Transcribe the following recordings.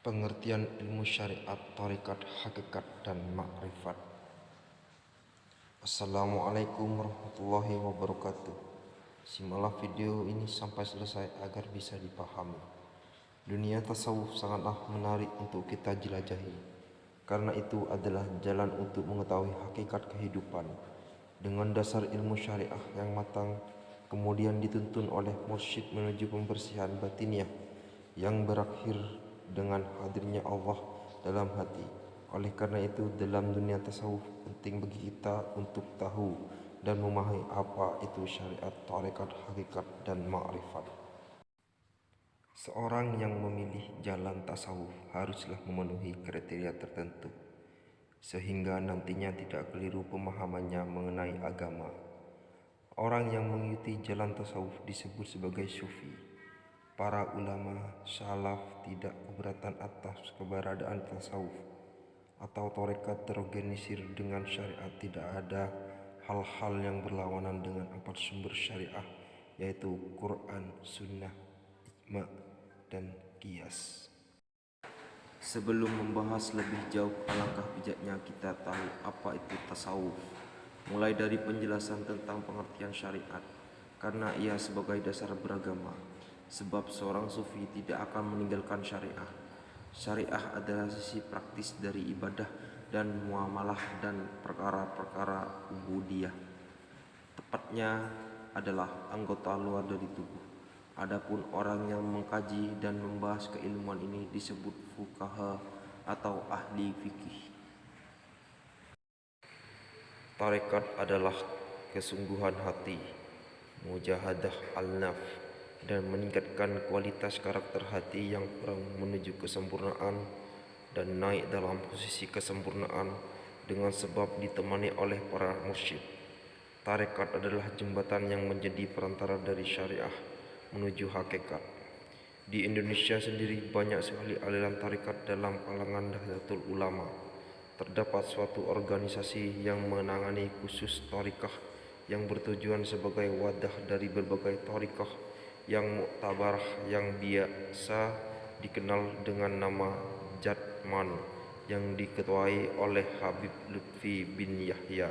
Pengertian ilmu syariat, tarekat, hakikat, dan makrifat. Assalamualaikum warahmatullahi wabarakatuh. Simaklah video ini sampai selesai agar bisa dipahami. Dunia tasawuf sangatlah menarik untuk kita jelajahi, karena itu adalah jalan untuk mengetahui hakikat kehidupan dengan dasar ilmu syariah yang matang, kemudian dituntun oleh mursyid menuju pembersihan batiniah yang berakhir dengan hadirnya Allah dalam hati. Oleh karena itu, dalam dunia tasawuf penting bagi kita untuk tahu dan memahami apa itu syariat, tarekat, hakikat, dan ma'rifat. Seorang yang memilih jalan tasawuf haruslah memenuhi kriteria tertentu, sehingga nantinya tidak keliru pemahamannya mengenai agama. Orang yang mengikuti jalan tasawuf disebut sebagai sufi. Para ulama salaf tidak keberatan atas keberadaan tasawuf atau tarekat terorganisir dengan syariat. Tidak ada hal-hal yang berlawanan dengan 4 sumber syariah, yaitu Quran, Sunnah, Ijma, dan Qiyas. Sebelum membahas lebih jauh, alangkah bijaknya kita tahu apa itu tasawuf, mulai dari penjelasan tentang pengertian syariat, karena ia sebagai dasar beragama. Sebab seorang sufi tidak akan meninggalkan syariah. Syariah adalah sisi praktis dari ibadah dan muamalah dan perkara-perkara ubudiyah. Tepatnya adalah anggota luar dari tubuh. Adapun orang yang mengkaji dan membahas keilmuan ini disebut fuqaha atau ahli fikih. Tarekat adalah kesungguhan hati, mujahadah al-nafs, dan meningkatkan kualitas karakter hati yang kurang menuju kesempurnaan dan naik dalam posisi kesempurnaan dengan sebab ditemani oleh para mursyid. Tarekat adalah jembatan yang menjadi perantara dari syariah menuju hakikat. Di Indonesia sendiri banyak sekali aliran tarekat dalam kalangan Nahdlatul Ulama. Terdapat suatu organisasi yang menangani khusus tarekah yang bertujuan sebagai wadah dari berbagai tarekah yang muktabarah yang biasa dikenal dengan nama Jatman, yang diketuai oleh Habib Lutfi bin Yahya.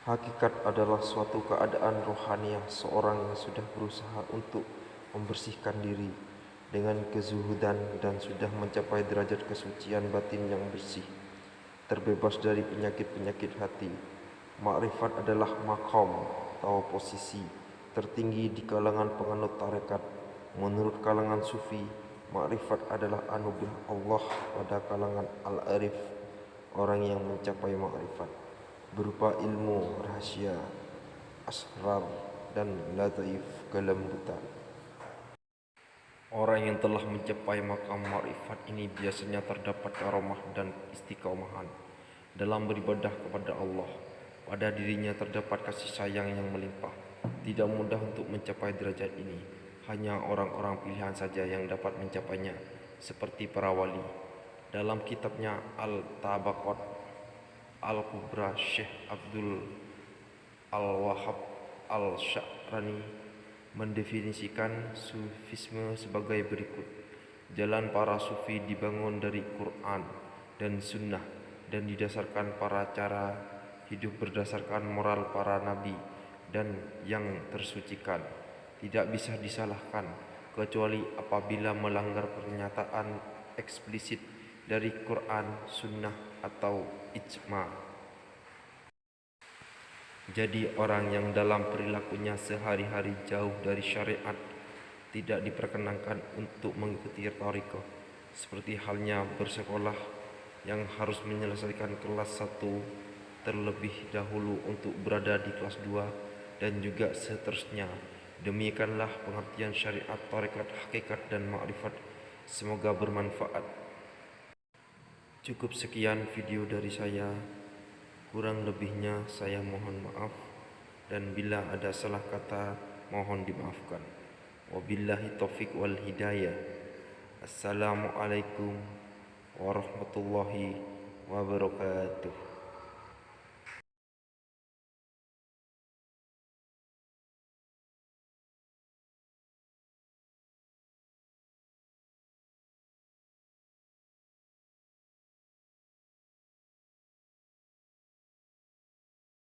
Hakikat adalah suatu keadaan rohaniah seorang yang sudah berusaha untuk membersihkan diri dengan kezuhudan dan sudah mencapai derajat kesucian batin yang bersih, terbebas dari penyakit-penyakit hati. Makrifat adalah maqam atau posisi tertinggi di kalangan penganut tarekat. Menurut kalangan sufi, makrifat adalah anugerah Allah pada kalangan al-arif, orang yang mencapai makrifat, berupa ilmu rahasia, asrar, dan lataif, kelembutan. Orang yang telah mencapai makam makrifat ini biasanya terdapat karomah dan istiqomahan dalam beribadah kepada Allah. Pada dirinya terdapat kasih sayang yang melimpah. Tidak mudah untuk mencapai derajat ini. Hanya orang-orang pilihan saja yang dapat mencapainya, seperti para wali. Dalam kitabnya Al-Tabaqat Al-Kubra, Syekh Abdul Al-Wahhab Al-Sya'rani mendefinisikan sufisme sebagai berikut. Jalan para sufi dibangun dari Quran dan Sunnah dan didasarkan pada cara hidup berdasarkan moral para nabi dan yang tersucikan. Tidak bisa disalahkan kecuali apabila melanggar pernyataan eksplisit dari Quran, Sunnah, atau Ijma. Jadi orang yang dalam perilakunya sehari-hari jauh dari syariat tidak diperkenankan untuk mengikuti tarekat, seperti halnya bersekolah yang harus menyelesaikan kelas 1 terlebih dahulu untuk berada di kelas 2 dan juga seterusnya. Demikianlah pengertian syariat, tarekat, hakikat, dan makrifat. Semoga bermanfaat. Cukup sekian video dari saya. Kurang lebihnya saya mohon maaf, dan bila ada salah kata mohon dimaafkan. Wabillahi taufik wal hidayah. Assalamualaikum warahmatullahi wabarakatuh.